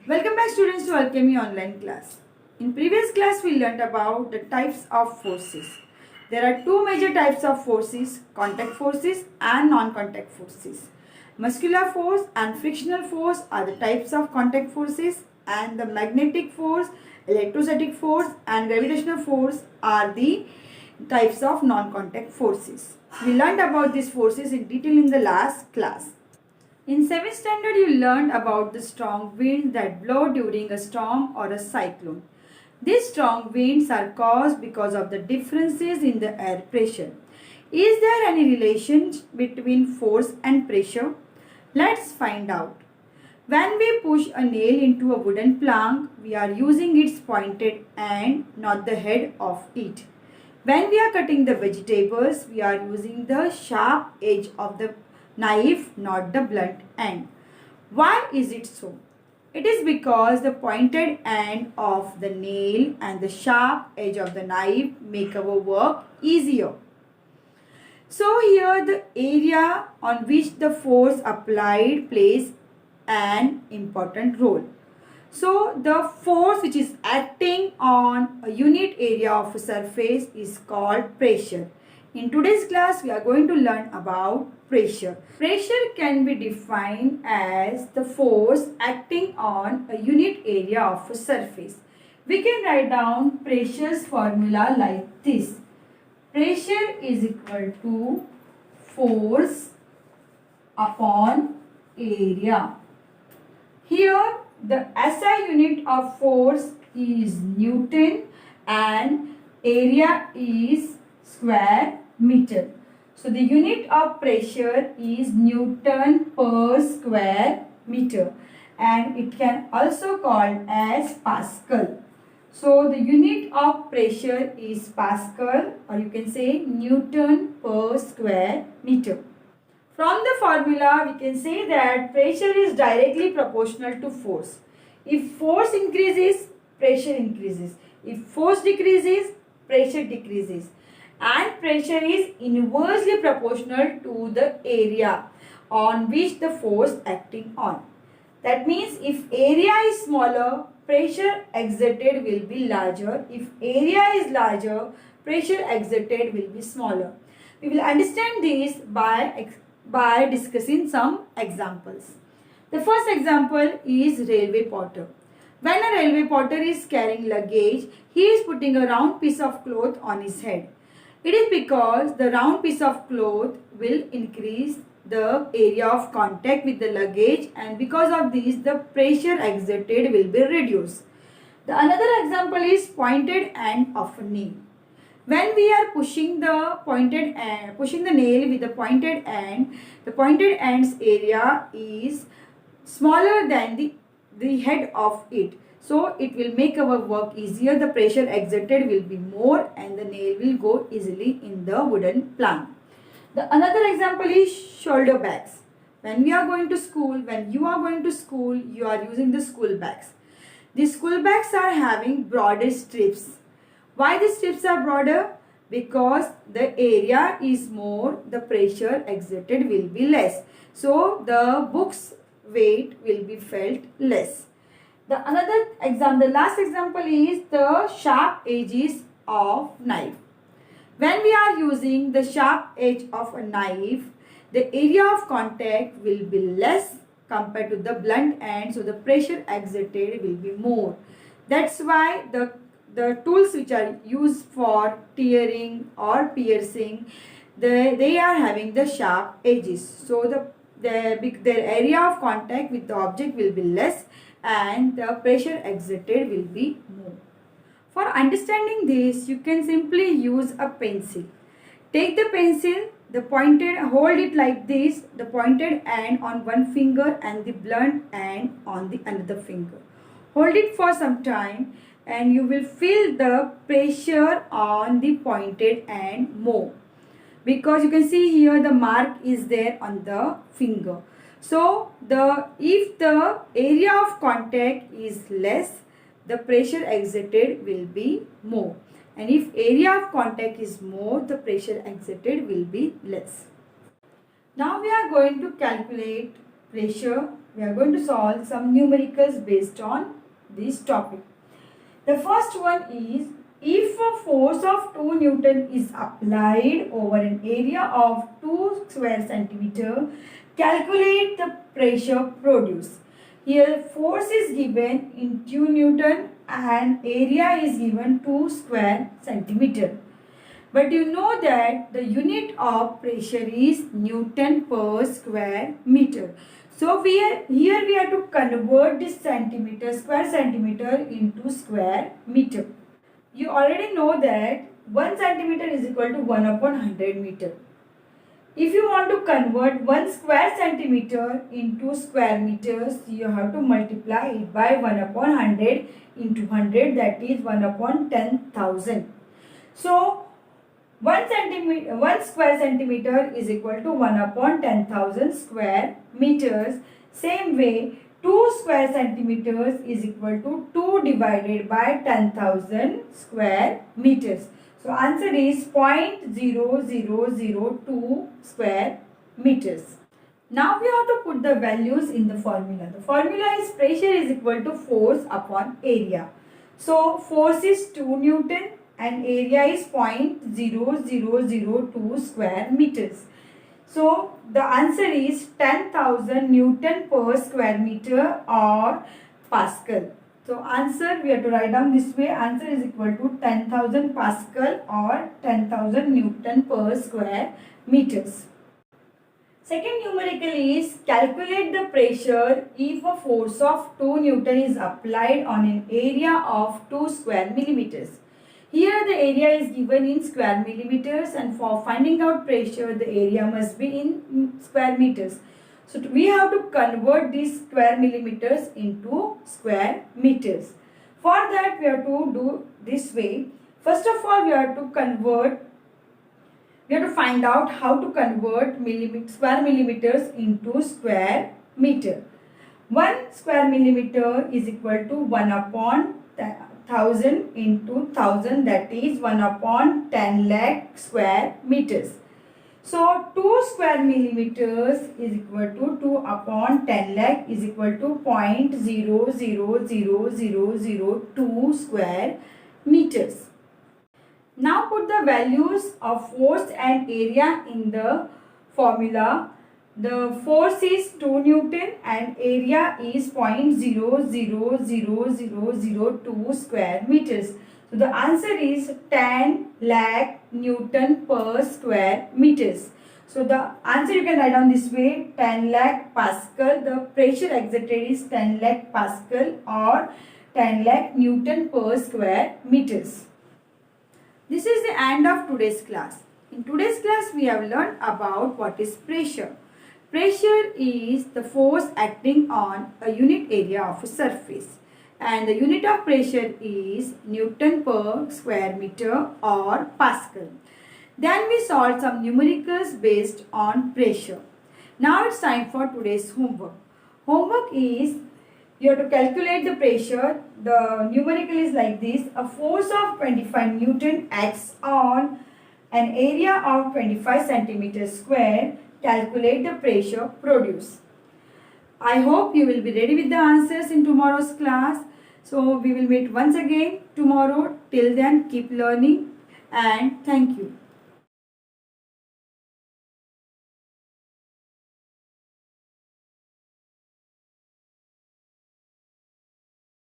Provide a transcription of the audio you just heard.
Welcome back students to Alchemy online class. In previous class we learned about the types of forces. There are two major types of forces, contact forces and non-contact forces. Muscular force and frictional force are the types of contact forces, and the magnetic force, electrostatic force and gravitational force are the types of non-contact forces. We learned about these forces in detail in the last class. In 7th standard, you learned about the strong winds that blow during a storm or a cyclone. These strong winds are caused because of the differences in the air pressure. Is there any relation between force and pressure? Let's find out. When we push a nail into a wooden plank, we are using its pointed end, not the head of it. When we are cutting the vegetables, we are using the sharp edge of the knife, not the blunt end. Why is it so? It is because the pointed end of the nail and the sharp edge of the knife make our work easier. So here the area on which the force applied plays an important role. So the force which is acting on a unit area of a surface is called pressure. In today's class we are going to learn about pressure. Pressure can be defined as the force acting on a unit area of a surface. We can write down pressure's formula like this. Pressure is equal to force upon area. Here the SI unit of force is Newton and area is square meter. So the unit of pressure is Newton per square meter, and it can also called as Pascal. So the unit of pressure is Pascal, or you can say Newton per square meter. From the formula, we can say that pressure is directly proportional to force. If force increases, pressure increases. If force decreases, pressure decreases. And pressure is inversely proportional to the area on which the force acting on. That means if area is smaller, pressure exerted will be larger. If area is larger, pressure exerted will be smaller. We will understand this by discussing some examples. The first example is railway porter. When a railway porter is carrying luggage, he is putting a round piece of cloth on his head. It is because the round piece of cloth will increase the area of contact with the luggage, and because of this the pressure exerted will be reduced. The another example is pointed end of a nail. When we are pushing the nail with the pointed end's area is smaller than the head of it. So it will make our work easier. The pressure exerted will be more and the nail will go easily in the wooden plank. The another example is shoulder bags. When you are going to school, you are using the school bags. The school bags are having broader strips. Why the strips are broader? Because the area is more, the pressure exerted will be less. So the book's weight will be felt less. The last example is the sharp edges of knife. When we are using the sharp edge of a knife, the area of contact will be less compared to the blunt end, so the pressure exerted will be more. That's why the tools which are used for tearing or piercing, they are having the sharp edges. So their area of contact with the object will be less and the pressure exerted will be more. For understanding this, you can simply use a pencil. Take the pencil, hold it like this, the pointed end on one finger and the blunt end on the another finger. Hold it for some time and you will feel the pressure on the pointed end more, because you can see here the mark is there on the finger. So if the area of contact is less, the pressure exerted will be more, and if area of contact is more, the pressure exerted will be less. Now we are going to calculate pressure. We are going to solve some numericals based on this topic. The first one is, if a force of 2 Newton is applied over an area of 2 square centimeter, calculate the pressure produced. Here force is given in 2 Newton and area is given 2 square centimeter. But you know that the unit of pressure is Newton per square meter. So here we have to convert this square centimeter into square meter. You already know that 1 centimeter is equal to 1 upon 100 meter. If you want to convert 1 square centimeter into square meters, you have to multiply it by 1 upon 100 into 100, that is 1 upon 10,000. So 1 square centimeter is equal to 1 upon 10,000 square meters. Same way, 2 square centimeters is equal to 2 divided by 10,000 square meters. So answer is 0.0002 square meters. Now we have to put the values in the formula. The formula is pressure is equal to force upon area. So force is 2 Newton and area is 0.0002 square meters. So the answer is 10,000 Newton per square meter or Pascal. So answer we have to write down this way. Answer is equal to 10,000 Pascal or 10,000 Newton per square meters. Second numerical is, calculate the pressure if a force of 2 Newton is applied on an area of 2 square millimeters. Here the area is given in square millimeters, and for finding out pressure the area must be in square meters. So we have to convert these square millimeters into square meters. For that we have to do this way. First of all, we have to find out how to convert square millimeters into square meter. 1 square millimeter is equal to 1 upon 1000 into 1000, that is 1 upon 10 lakh square meters. So 2 square millimeters is equal to 2 upon 10 lakh is equal to 0.000002 square meters. Now put the values of force and area in the formula. The force is 2 Newton and area is 0.000002 square meters. So the answer is 10 lakh Newton per square meters. So the answer you can write down this way, 10 lakh Pascal. The pressure exerted is 10 lakh Pascal or 10 lakh Newton per square meters. This is the end of today's class. In today's class we have learned about what is pressure. Pressure is the force acting on a unit area of a surface, and the unit of pressure is Newton per square meter or Pascal. Then we solved some numericals based on pressure. Now it's time for today's homework. Homework is, you have to calculate the pressure. The numerical is like this. A force of 25 Newton acts on an area of 25 centimeters square. Calculate the pressure produced. I hope you will be ready with the answers in tomorrow's class. So we will meet once again tomorrow. Till then, keep learning and thank you.